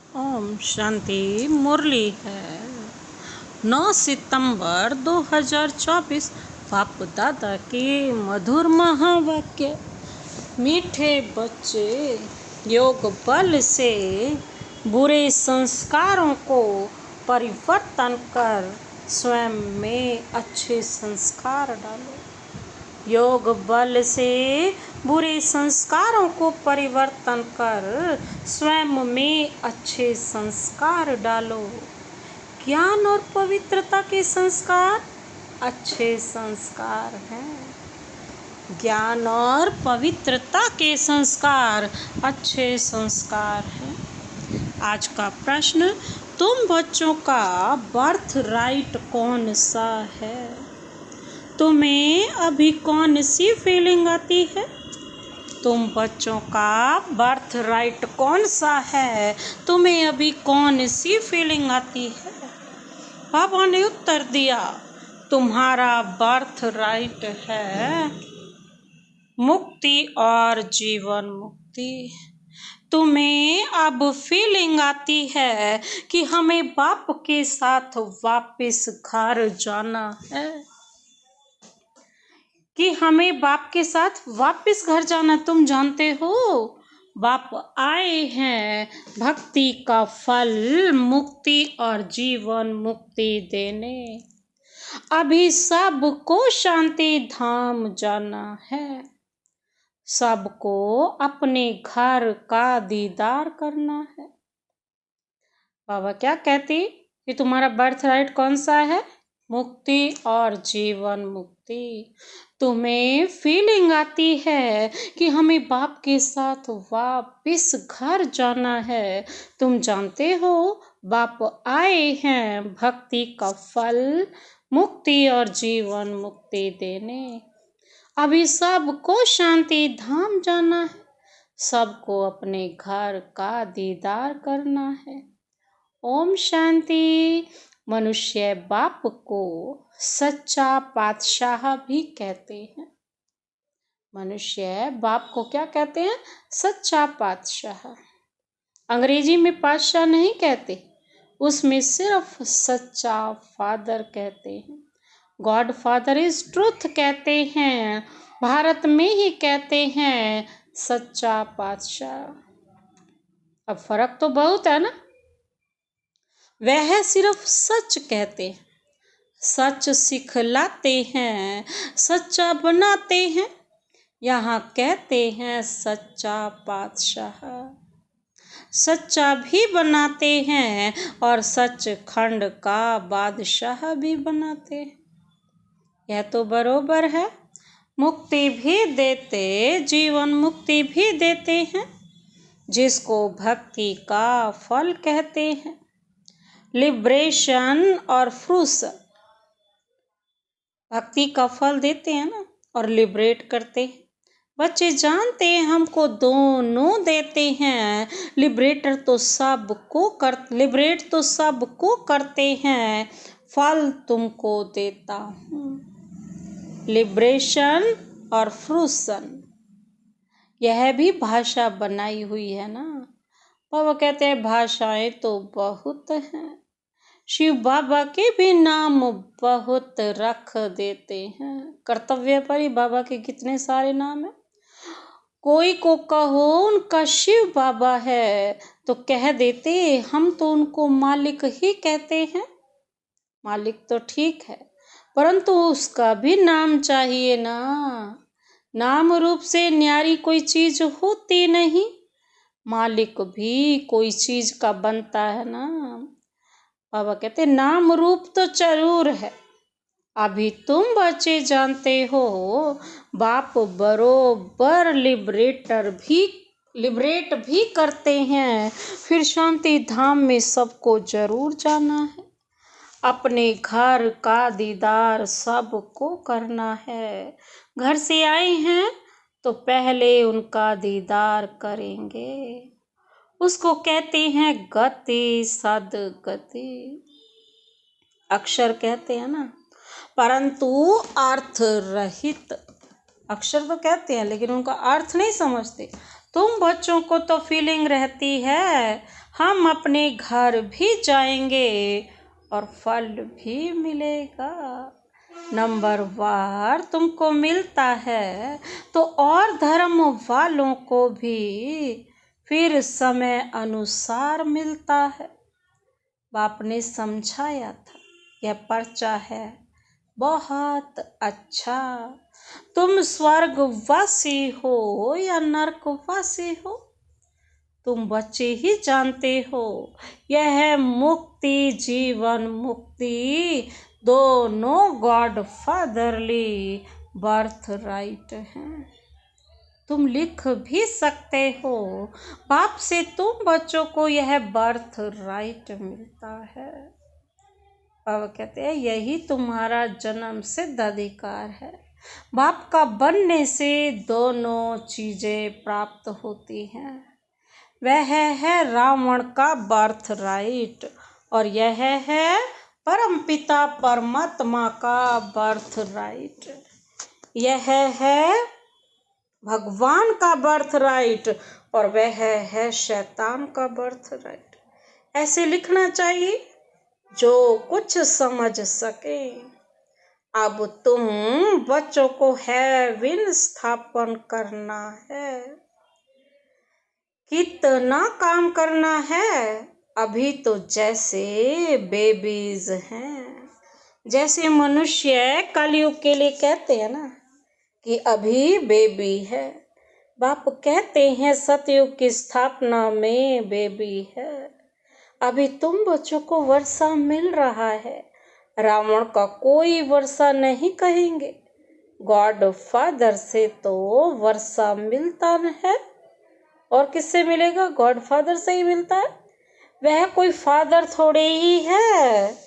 ओम शांति। मुरली है 9 सितंबर 2024। बाप दादा के मधुर महावाक्य। मीठे बच्चे, योग बल से बुरे संस्कारों को परिवर्तन कर स्वयं में अच्छे संस्कार डालो। योग बल से बुरे संस्कारों को परिवर्तन कर स्वयं में अच्छे संस्कार डालो। ज्ञान और पवित्रता के संस्कार अच्छे संस्कार हैं। ज्ञान और पवित्रता के संस्कार अच्छे संस्कार हैं। आज का प्रश्न, तुम बच्चों का बर्थ राइट कौन सा है? तुम्हें अभी कौन सी फीलिंग आती है? तुम बच्चों का बर्थ राइट कौन सा है? तुम्हें अभी कौन सी फीलिंग आती है? बाबा ने उत्तर दिया, तुम्हारा बर्थ राइट है मुक्ति और जीवन मुक्ति। तुम्हें अब फीलिंग आती है कि हमें बाप के साथ वापस घर जाना है, कि हमें बाप के साथ वापस घर जाना। तुम जानते हो बाप आए हैं भक्ति का फल मुक्ति और जीवन मुक्ति देने। अभी सबको शांति धाम जाना है, सबको अपने घर का दीदार करना है। बाबा क्या कहती कि तुम्हारा बर्थ राइट कौन सा है? मुक्ति और जीवन मुक्ति। तुम्हें फीलिंग आती है कि हमें बाप के साथ वापस घर जाना है। तुम जानते हो बाप आए हैं भक्ति का फल मुक्ति और जीवन मुक्ति देने। अभी सबको शांति धाम जाना है, सबको अपने घर का दीदार करना है। ओम शांति। मनुष्य बाप को सच्चा पातशाह भी कहते हैं। मनुष्य बाप को क्या कहते हैं? सच्चा पातशाह। अंग्रेजी में पातशाह नहीं कहते, उसमें सिर्फ सच्चा फादर कहते हैं। गॉड फादर इज ट्रूथ कहते हैं, भारत में ही कहते हैं सच्चा पातशाह। अब फर्क तो बहुत है ना। वह सिर्फ सच कहते हैं, सच सिखलाते हैं, सच्चा बनाते हैं। यहाँ कहते हैं सच्चा पातशाह। सच्चा भी बनाते हैं और सचखंड का बादशाह भी बनाते हैं। यह तो बरोबर है। मुक्ति भी देते, जीवन मुक्ति भी देते हैं, जिसको भक्ति का फल कहते हैं। लिबरेशन और फ्रूसन, भक्ति का फल देते हैं ना और लिबरेट करते हैं। बच्चे जानते हैं हमको दोनों देते हैं। लिबरेट तो सबको करते हैं, फल तुमको देता हूँ। लिबरेशन और फ्रूसन, यह भी भाषा बनाई हुई है ना। बाबा कहते हैं भाषाएं तो बहुत हैं, शिव बाबा के भी नाम बहुत रख देते हैं। कर्तव्य पर ही बाबा के कितने सारे नाम हैं। कोई को कहो उनका शिव बाबा है तो कह देते हम तो उनको मालिक ही कहते हैं। मालिक तो ठीक है, परंतु उसका भी नाम चाहिए ना। नाम रूप से न्यारी कोई चीज होती नहीं, मालिक भी कोई चीज का बनता है ना। बाबा कहते नाम रूप तो जरूर है। अभी तुम बच्चे जानते हो बाप बरोबर लिबरेट भी करते हैं। फिर शांति धाम में सबको जरूर जाना है, अपने घर का दीदार सबको करना है। घर से आए हैं तो पहले उनका दीदार करेंगे। उसको कहते हैं गति सदगति। अक्षर कहते हैं ना, परंतु अर्थ रहित। अक्षर तो कहते हैं लेकिन उनका अर्थ नहीं समझते। तुम बच्चों को तो फीलिंग रहती है हम अपने घर भी जाएंगे और फल भी मिलेगा। नंबरवार तुमको मिलता है तो और धर्म वालों को भी फिर समय अनुसार मिलता है। बाप ने समझाया था, यह पर्चा है बहुत अच्छा। तुम स्वर्गवासी हो या नरकवासी हो, तुम बच्चे ही जानते हो। यह है मुक्ति, जीवन मुक्ति, दोनों गॉड फादरली बर्थ राइट हैं। तुम लिख भी सकते हो, बाप से तुम बच्चों को यह बर्थ राइट मिलता है। बाबा कहते हैं यही तुम्हारा जन्म सिद्ध अधिकार है। बाप का बनने से दोनों चीजें प्राप्त होती हैं। वह है रावण का बर्थ राइट और यह है परमपिता परमात्मा का बर्थ राइट। यह है भगवान का बर्थ राइट और वह है शैतान का बर्थ राइट। ऐसे लिखना चाहिए जो कुछ समझ सके। अब तुम बच्चों को हेवन स्थापन करना है। कितना काम करना है। अभी तो जैसे बेबीज हैं, जैसे मनुष्य कलयुग के लिए कहते हैं ना कि अभी बेबी है। बाप कहते हैं सतयुग की स्थापना में बेबी है। अभी तुम बच्चों को वर्षा मिल रहा है। रावण का कोई वर्षा नहीं कहेंगे। गॉड फादर से तो वर्षा मिलता है और किससे मिलेगा? गॉड फादर से ही मिलता है। वह कोई फादर थोड़े ही है।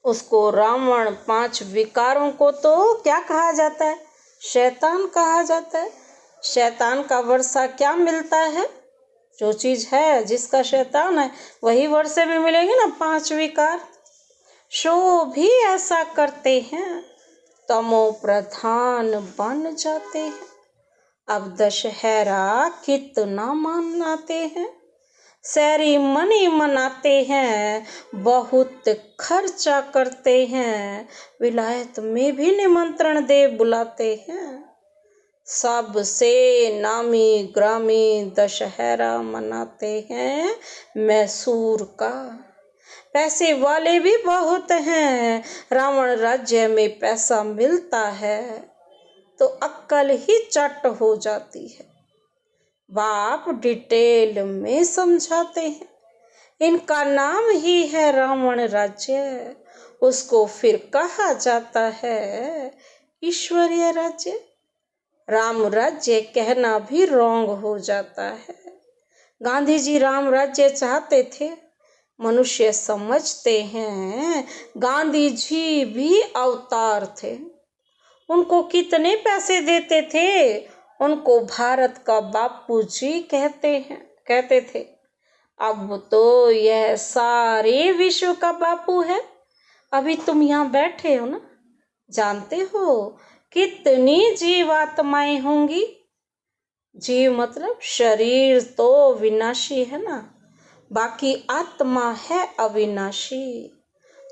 उसको रावण 5 विकारों को तो क्या कहा जाता है? शैतान कहा जाता है। शैतान का वर्षा क्या मिलता है? जो चीज है जिसका शैतान है वही वर्षे में मिलेगी ना। 5 विकार शो भी ऐसा करते हैं, तमो प्रधान बन जाते हैं। अब दशहरा कितना मनाते हैं, सेरेमनी मनाते हैं, बहुत खर्चा करते हैं, विलायत में भी निमंत्रण दे बुलाते हैं। सबसे नामी ग्रामी दशहरा मनाते हैं मैसूर का। पैसे वाले भी बहुत हैं। रावण राज्य में पैसा मिलता है तो अक्कल ही चट हो जाती है। बाप डिटेल में समझाते हैं। इनका नाम ही है रावण राज्य। उसको फिर कहा जाता है ईश्वरीय राज्य। राम राज्य कहना भी रॉन्ग हो जाता है। गांधी जी राम राज्य चाहते थे। मनुष्य समझते हैं गांधी जी भी अवतार थे। उनको कितने पैसे देते थे? उनको भारत का बापू जी कहते थे। अब तो यह सारे विश्व का बापू है। अभी तुम यहाँ बैठे हो ना, जानते हो कितनी जीवात्माएं होंगी? जीव मतलब शरीर तो विनाशी है ना, बाकी आत्मा है अविनाशी।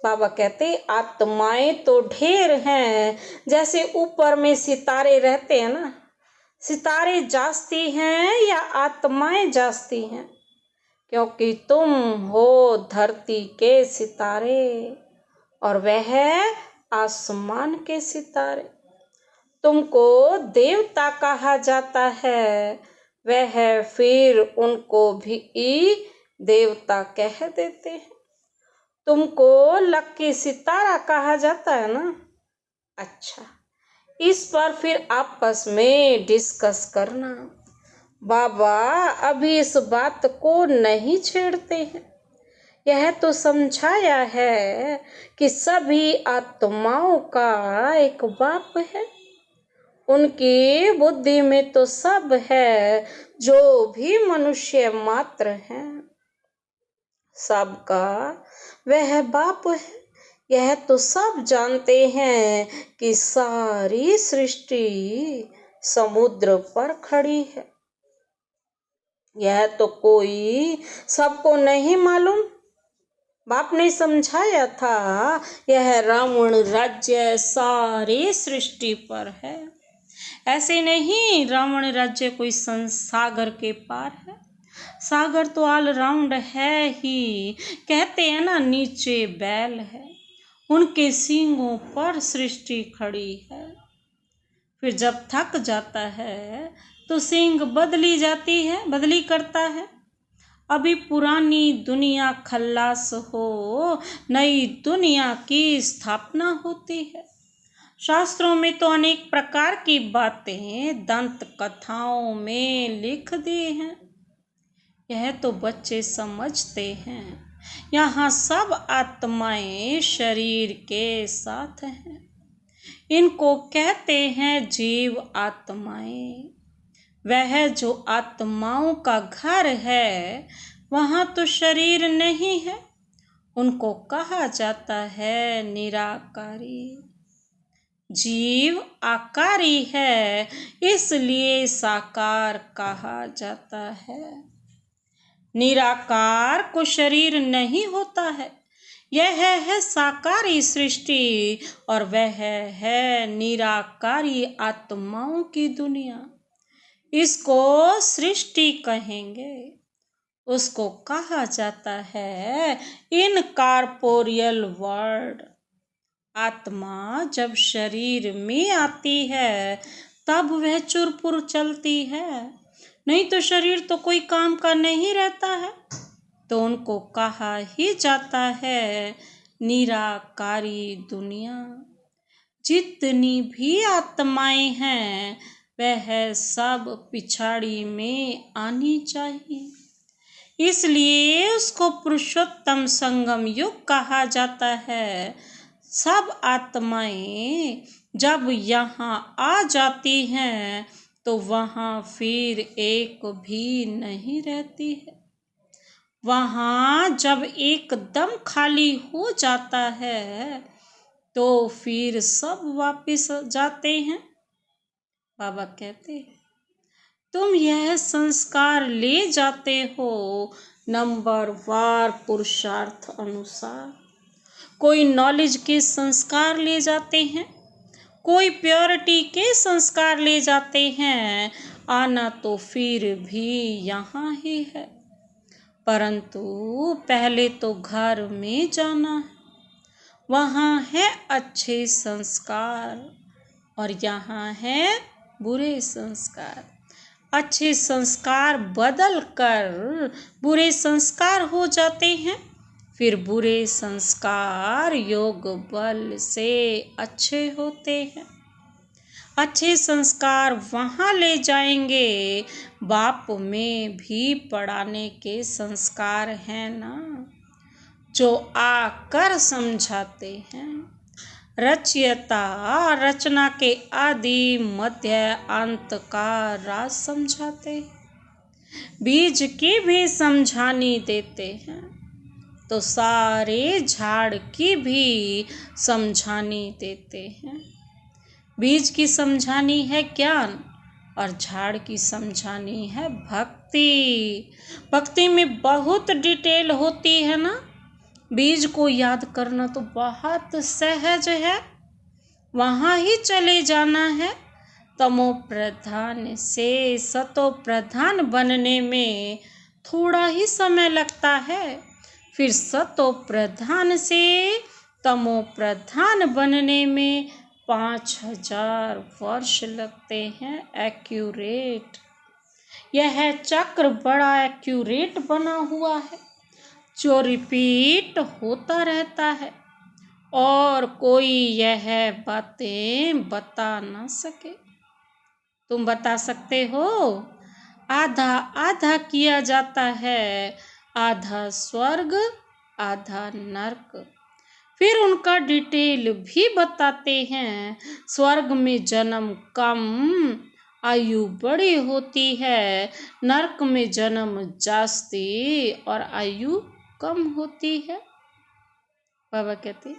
बाबा कहते आत्माएं तो ढेर हैं। जैसे ऊपर में सितारे रहते हैं ना, सितारे जास्ती हैं या आत्माएं जास्ती हैं? क्योंकि तुम हो धरती के सितारे और वह आसमान के सितारे। तुमको देवता कहा जाता है, वह फिर उनको भी देवता कह देते हैं। तुमको लक्की सितारा कहा जाता है ना। अच्छा, इस पर फिर आपस में डिस्कस करना। बाबा अभी इस बात को नहीं छेड़ते हैं। यह तो समझाया है कि सभी आत्माओं का एक बाप है। उनकी बुद्धि में तो सब है, जो भी मनुष्य मात्र हैं सबका वह बाप है। यह तो सब जानते हैं कि सारी सृष्टि समुद्र पर खड़ी है। यह तो कोई सबको नहीं मालूम। बाप ने समझाया था यह रावण राज्य सारी सृष्टि पर है। ऐसे नहीं रावण राज्य कोई सागर के पार है। सागर तो ऑल राउंड है ही। कहते हैं ना नीचे बैल है, उनके सींगों पर सृष्टि खड़ी है। फिर जब थक जाता है तो सींग बदली करता है। अभी पुरानी दुनिया खल्लास हो, नई दुनिया की स्थापना होती है। शास्त्रों में तो अनेक प्रकार की बातें दंत कथाओं में लिख दी हैं। यह तो बच्चे समझते हैं। यहाँ सब आत्माएं शरीर के साथ हैं। इनको कहते हैं जीव आत्माएं। वह जो आत्माओं का घर है वहाँ तो शरीर नहीं है। उनको कहा जाता है निराकारी। जीव आकारी है, इसलिए साकार कहा जाता है। निराकार को शरीर नहीं होता है। यह है साकारी सृष्टि और वह है निराकारी आत्माओं की दुनिया। इसको सृष्टि कहेंगे। उसको कहा जाता है इनकॉर्पोरियल वर्ल्ड। आत्मा जब शरीर में आती है तब वह चुरपुर चलती है, नहीं तो शरीर तो कोई काम का नहीं रहता है। तो उनको कहा ही जाता है निराकारी दुनिया। जितनी भी आत्माएं हैं वह सब पिछाड़ी में आनी चाहिए। इसलिए उसको पुरुषोत्तम संगम युग कहा जाता है। सब आत्माएं जब यहाँ आ जाती हैं तो वहाँ फिर एक भी नहीं रहती है। वहाँ जब एकदम खाली हो जाता है तो फिर सब वापस जाते हैं। बाबा कहते हैं तुम यह संस्कार ले जाते हो नंबर वार पुरुषार्थ अनुसार। कोई नॉलेज के संस्कार ले जाते हैं, कोई प्योरिटी के संस्कार ले जाते हैं। आना तो फिर भी यहाँ ही है, परंतु पहले तो घर में जाना है। वहाँ है अच्छे संस्कार और यहाँ है बुरे संस्कार। अच्छे संस्कार बदल कर बुरे संस्कार हो जाते हैं, फिर बुरे संस्कार योग बल से अच्छे होते हैं। अच्छे संस्कार वहाँ ले जाएंगे। बाप में भी पढ़ाने के संस्कार हैं ना, जो आकर समझाते हैं। रचयिता रचना के आदि मध्य अंत का राज समझाते। बीज की भी समझानी देते हैं तो सारे झाड़ की भी समझानी देते हैं। बीज की समझानी है ज्ञान और झाड़ की समझानी है भक्ति। भक्ति में बहुत डिटेल होती है ना। बीज को याद करना तो बहुत सहज है, वहाँ ही चले जाना है। तमो प्रधान से सतो प्रधान बनने में थोड़ा ही समय लगता है, फिर सतो प्रधान से तमो प्रधान बनने में 5000 वर्ष लगते हैं एक्यूरेट। यह चक्र बड़ा एक्यूरेट बना हुआ है जो रिपीट होता रहता है और कोई यह बातें बता ना सके। तुम बता सकते हो? आधा आधा किया जाता है, आधा स्वर्ग आधा नरक। फिर उनका डिटेल भी बताते हैं। स्वर्ग में जन्म कम, आयु बड़ी होती है। नरक में जन्म जास्ती और आयु कम होती है। बाबा कहते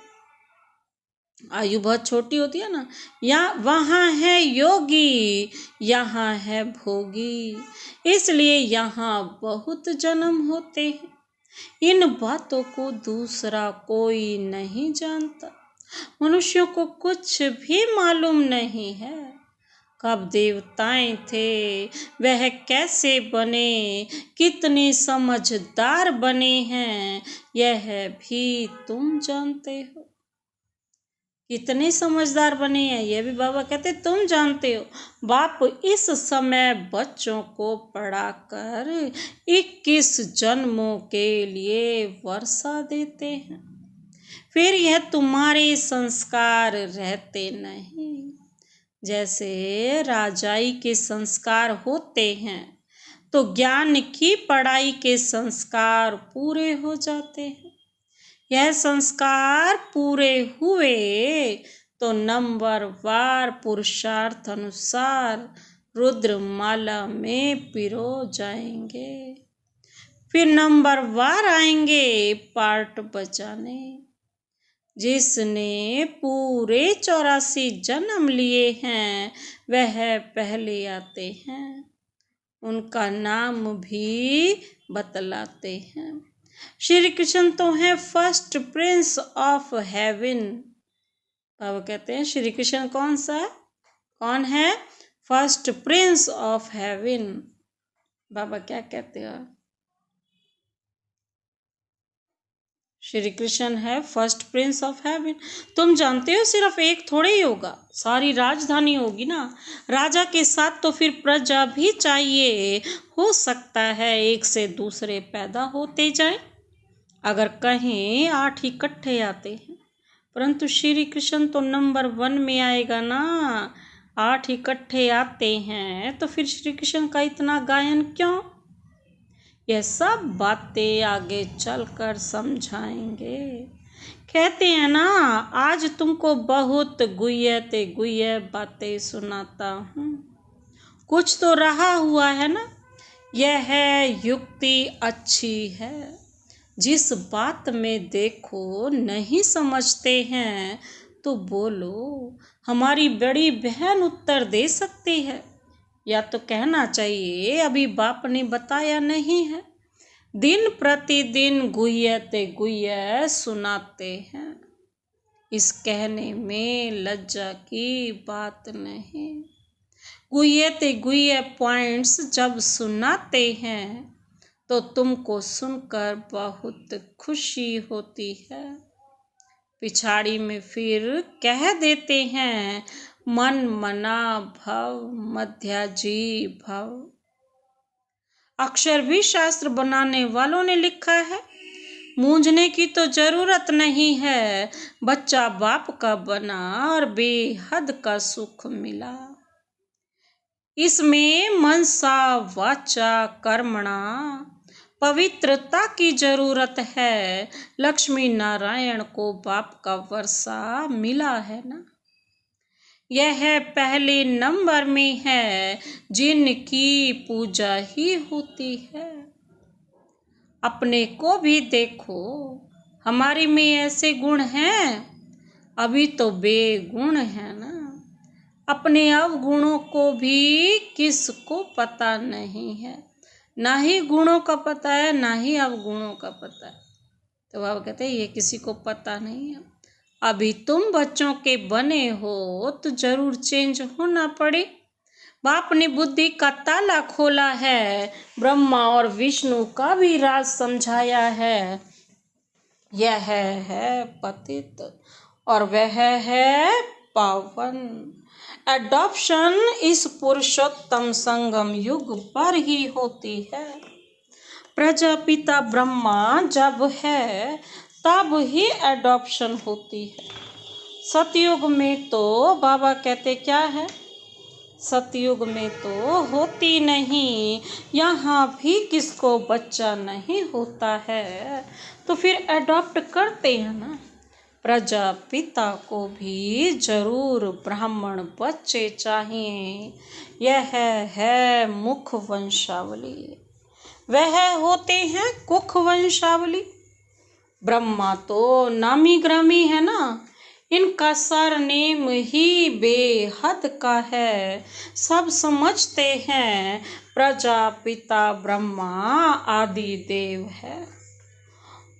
आयु बहुत छोटी होती है ना, या वहाँ है योगी, यहाँ है भोगी, इसलिए यहाँ बहुत जन्म होते हैं। इन बातों को दूसरा कोई नहीं जानता। मनुष्यों को कुछ भी मालूम नहीं है। कब देवताएं थे, वह कैसे बने, कितने समझदार बने हैं, यह भी तुम जानते हो। कितने समझदार बने हैं यह भी बाबा कहते तुम जानते हो। बाप इस समय बच्चों को पढ़ाकर 21 जन्मों के लिए वर्षा देते हैं। फिर यह तुम्हारे संस्कार रहते नहीं। जैसे राजाई के संस्कार होते हैं तो ज्ञान की पढ़ाई के संस्कार पूरे हो जाते हैं। यह संस्कार पूरे हुए तो नंबरवार पुरुषार्थ अनुसार रुद्रमाला में पिरो जाएंगे। फिर नंबरवार आएंगे पार्ट बजाने। जिसने पूरे 84 जन्म लिए हैं वह पहले आते हैं। उनका नाम भी बतलाते हैं। श्री कृष्ण तो हैं फर्स्ट प्रिंस ऑफ हेवन। बाबा कहते हैं श्री कृष्ण कौन है? First prince of heaven. बाबा क्या कहते हैं? श्री कृष्ण है फर्स्ट प्रिंस ऑफ हेवन। तुम जानते हो सिर्फ एक थोड़े ही होगा, सारी राजधानी होगी ना। राजा के साथ तो फिर प्रजा भी चाहिए। हो सकता है एक से दूसरे पैदा होते जाए, अगर कहीं 8 इकट्ठे आते हैं, परंतु श्री कृष्ण तो नंबर 1 में आएगा ना। 8 इकट्ठे आते हैं तो फिर श्री कृष्ण का इतना गायन क्यों? यह सब बातें आगे चलकर समझाएंगे। कहते हैं ना, आज तुमको बहुत गुह्य बातें सुनाता हूँ। कुछ तो रहा हुआ है ना। यह युक्ति अच्छी है। जिस बात में देखो नहीं समझते हैं तो बोलो, हमारी बड़ी बहन उत्तर दे सकती है, या तो कहना चाहिए अभी बाप ने बताया नहीं है। दिन प्रतिदिन गुह्य सुनाते हैं। इस कहने में लज्जा की बात नहीं। गुह्य पॉइंट्स जब सुनाते हैं तो तुमको सुनकर बहुत खुशी होती है। पिछाड़ी में फिर कह देते हैं मन मना भव मध्याजी भव। अक्षर भी शास्त्र बनाने वालों ने लिखा है। मूंझने की तो जरूरत नहीं है। बच्चा बाप का बना और बेहद का सुख मिला। इसमें मनसा वाचा कर्मणा पवित्रता की जरूरत है। लक्ष्मी नारायण को बाप का वर्षा मिला है ना। यह पहले नंबर में है जिनकी पूजा ही होती है। अपने को भी देखो, हमारी में ऐसे गुण हैं? अभी तो बेगुण है ना। अपने अवगुणों को भी किसको पता नहीं है। ना ही गुणों का पता है, ना ही अवगुणों का पता है। तो बाबा कहते हैं ये किसी को पता नहीं है। अभी तुम बच्चों के बने हो तो जरूर चेंज होना पड़े। बाप ने बुद्धि का ताला खोला है। ब्रह्मा और विष्णु का भी राज समझाया है। यह है पतित और वह है पावन। एडॉप्शन इस पुरुषोत्तम संगम युग पर ही होती है। प्रजापिता ब्रह्मा जब है तब ही एडॉप्शन होती है। सतयुग में तो बाबा कहते क्या है? सतयुग में तो होती नहीं। यहाँ भी किसको बच्चा नहीं होता है तो फिर एडॉप्ट करते हैं ना। प्रजापिता को भी जरूर ब्राह्मण बच्चे चाहिए। यह है मुख वंशावली। वह होते हैं कुख वंशावली। ब्रह्मा तो नामी ग्रामी है ना। इनका सरनेम ही बेहद का है। सब समझते हैं प्रजापिता ब्रह्मा आदि देव है।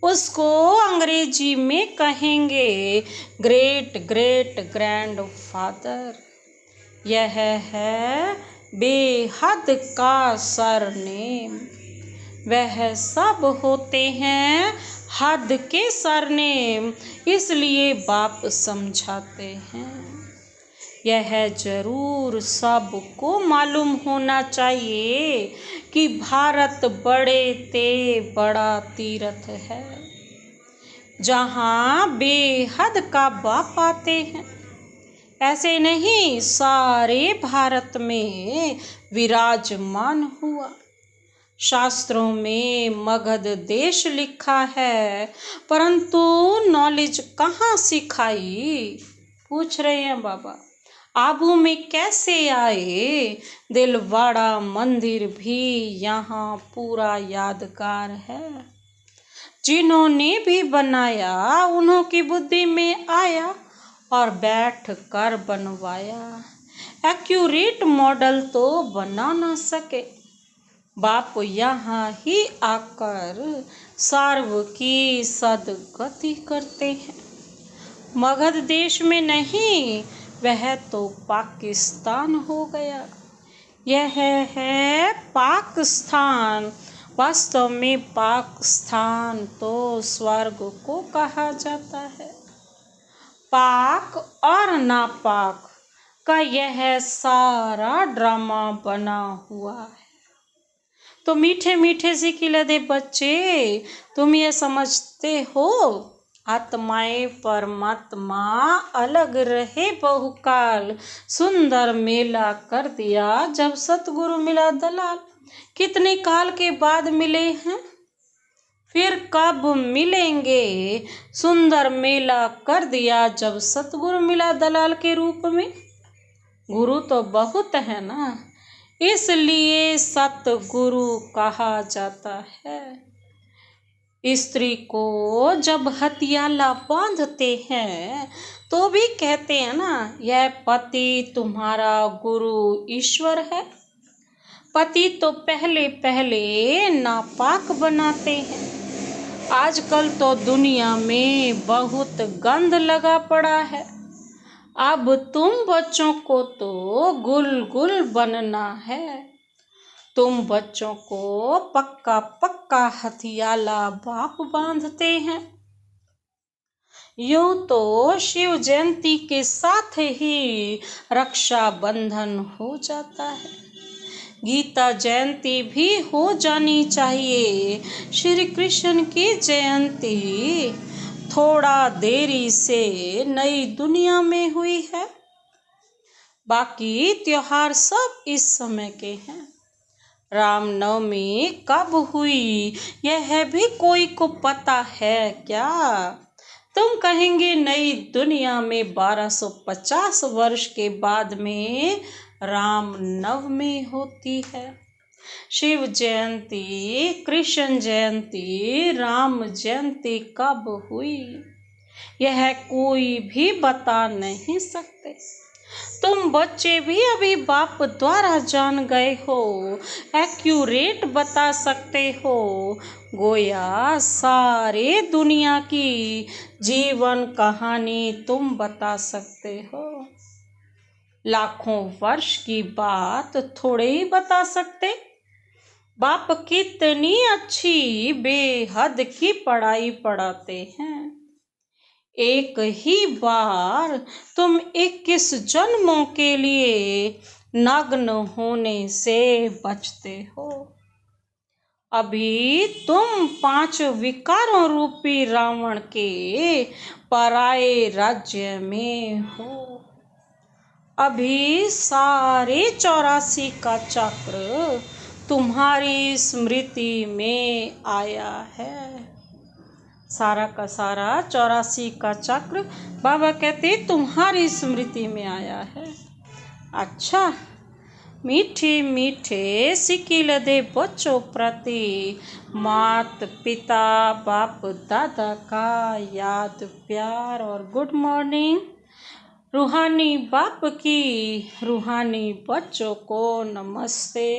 उसको अंग्रेजी में कहेंगे ग्रेट ग्रेट ग्रैंड फादर। यह है बेहद का सरनेम। वह सब होते हैं हद के सरनेम, इसलिए बाप समझाते हैं। यह जरूर सबको मालूम होना चाहिए कि भारत बड़े ते बड़ा तीर्थ है, जहाँ बेहद का बाप आते हैं। ऐसे नहीं सारे भारत में विराजमान हुआ। शास्त्रों में मगध देश लिखा है, परंतु नॉलेज कहाँ सिखाई? पूछ रहे हैं बाबा। आबू में कैसे आए? दिलवाड़ा मंदिर भी यहाँ पूरा यादगार है। जिन्होंने भी बनाया उन्हों की बुद्धि में आया और बैठ कर बनवाया। एक्यूरेट मॉडल तो बना ना सके। बाप यहाँ ही आकर सर्व की सदगति करते हैं। मगध देश में नहीं, वह तो पाकिस्तान हो गया। यह है पाकिस्तान। वास्तव में पाकिस्तान तो स्वर्ग को कहा जाता है। पाक और नापाक का यह सारा ड्रामा बना हुआ है। तो मीठे मीठे से खिलते बच्चे, तुम ये समझते हो आत्माएं परमात्मा अलग रहे बहुकाल। सुंदर मेला कर दिया जब सतगुरु मिला दलाल। कितने काल के बाद मिले हैं, फिर कब मिलेंगे? सुंदर मेला कर दिया जब सतगुरु मिला दलाल के रूप में। गुरु तो बहुत है ना, इसलिए सतगुरु कहा जाता है। स्त्री को जब हथियाला बांधते हैं तो भी कहते हैं ना, यह पति तुम्हारा गुरु ईश्वर है। पति तो पहले पहले नापाक बनाते हैं। आजकल तो दुनिया में बहुत गंद लगा पड़ा है। अब तुम बच्चों को तो गुल बनना है। तुम बच्चों को पक्का पक्का हथियाला बाप बांधते हैं। यूं तो शिव जयंती के साथ ही रक्षा बंधन हो जाता है। गीता जयंती भी हो जानी चाहिए। श्री कृष्ण की जयंती थोड़ा देरी से नई दुनिया में हुई है। बाकी त्योहार सब इस समय के हैं। रामनवमी कब हुई यह भी कोई को पता है क्या? तुम कहेंगे नई दुनिया में 1250 वर्ष के बाद में रामनवमी होती है। शिव जयंती, कृष्ण जयंती, राम जयंती कब हुई यह कोई भी बता नहीं सकते। तुम बच्चे भी अभी बाप द्वारा जान गए हो, एक्यूरेट बता सकते हो। गोया सारे दुनिया की जीवन कहानी तुम बता सकते हो। लाखों वर्ष की बात थोड़े ही बता सकते। बाप कितनी अच्छी बेहद की पढ़ाई पढ़ाते हैं। एक ही बार तुम 21 जन्मों के लिए नग्न होने से बचते हो। अभी तुम 5 विकारों रूपी रावण के पराये राज्य में हो। अभी सारे 84 का चक्र तुम्हारी स्मृति में आया है। सारा का सारा 84 का चक्र बाबा कहते तुम्हारी स्मृति में आया है। अच्छा, मीठे मीठे सिकिल दे बच्चों प्रति मात पिता बाप दादा का याद प्यार और गुड मॉर्निंग। रूहानी बाप की रूहानी बच्चों को नमस्ते।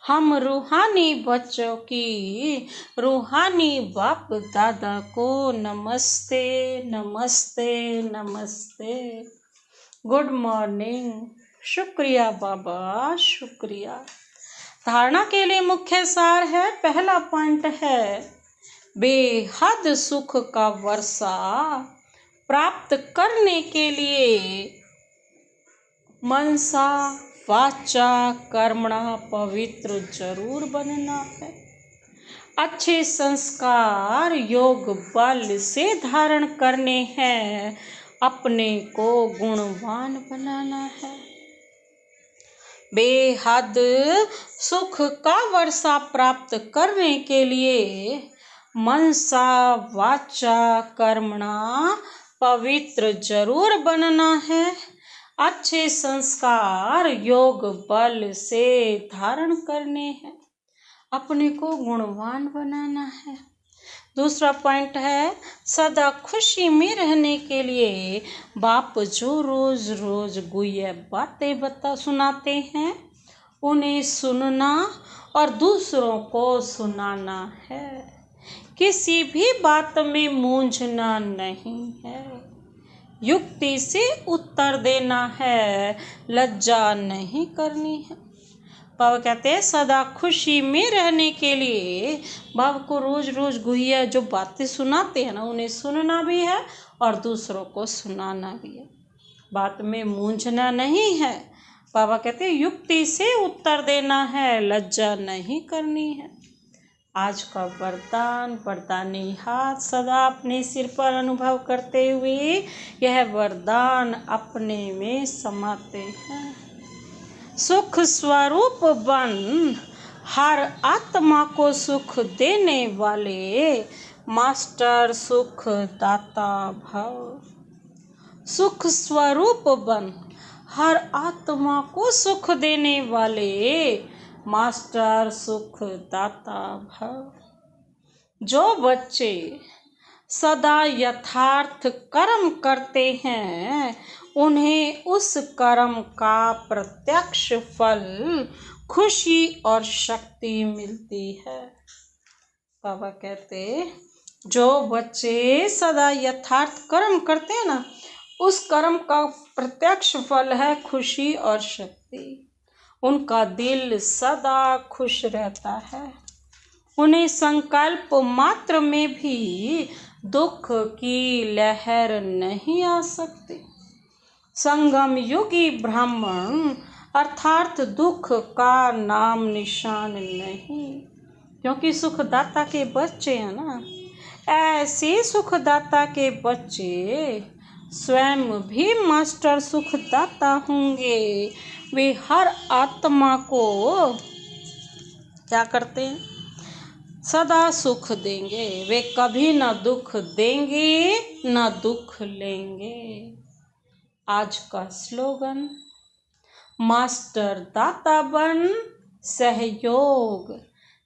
हम रूहानी बच्चों की रूहानी बाप दादा को नमस्ते नमस्ते नमस्ते। Good morning. शुक्रिया बाबा शुक्रिया। धारणा के लिए मुख्य सार है, पहला पॉइंट है बेहद सुख का वर्षा प्राप्त करने के लिए मनसा वाचा कर्मणा पवित्र जरूर बनना है। अच्छे संस्कार योग बल से धारण करने हैं, अपने को गुणवान बनाना है। बेहद सुख का वर्षा प्राप्त करने के लिए मनसा वाचा कर्मणा पवित्र जरूर बनना है। अच्छे संस्कार योग बल से धारण करने हैं, अपने को गुणवान बनाना है। दूसरा पॉइंट है सदा खुशी में रहने के लिए बाप जो रोज रोज गुह्य बातें सुनाते हैं, उन्हें सुनना और दूसरों को सुनाना है। किसी भी बात में मूंझना नहीं है, युक्ति से उत्तर देना है, लज्जा नहीं करनी है। बाबा कहते हैं सदा खुशी में रहने के लिए बाबा को रोज रोज गुहिया जो बातें सुनाते हैं ना, उन्हें सुनना भी है और दूसरों को सुनाना भी है। बात में मूंझना नहीं है। बाबा कहते हैं युक्ति से उत्तर देना है, लज्जा नहीं करनी है। आज का वरदानी हाथ सदा अपने सिर पर अनुभव करते हुए यह वरदान अपने में समाते हैं। सुख स्वरूप बन हर आत्मा को सुख देने वाले मास्टर सुख दाता भव। सुख स्वरूप बन हर आत्मा को सुख देने वाले मास्टर सुख दाता भव। जो बच्चे सदा यथार्थ कर्म करते हैं, उन्हें उस कर्म का प्रत्यक्ष फल खुशी और शक्ति मिलती है। बाबा कहते जो बच्चे सदा यथार्थ कर्म करते हैं ना, उस कर्म का प्रत्यक्ष फल है खुशी और शक्ति। उनका दिल सदा खुश रहता है। उन्हें संकल्प मात्र में भी दुख की लहर नहीं आ सकती। संगम युगी ब्राह्मण अर्थात दुख का नाम निशान नहीं, क्योंकि सुखदाता के बच्चे हैं ना। ऐसे सुखदाता के बच्चे स्वयं भी मास्टर सुखदाता होंगे। वे हर आत्मा को क्या करते हैं? सदा सुख देंगे। वे कभी न दुख देंगे न दुख लेंगे। आज का स्लोगन मास्टर दाता बन सहयोग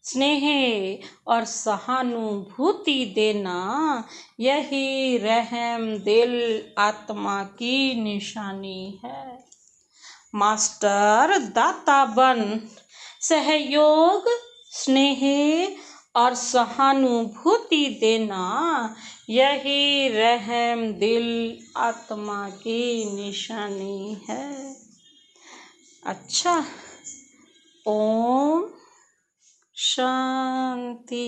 स्नेह और सहानुभूति देना, यही रहम दिल आत्मा की निशानी है। मास्टर दाता बन सहयोग स्नेह और सहानुभूति देना, यही रहम दिल आत्मा की निशानी है। अच्छा, ओम शांति।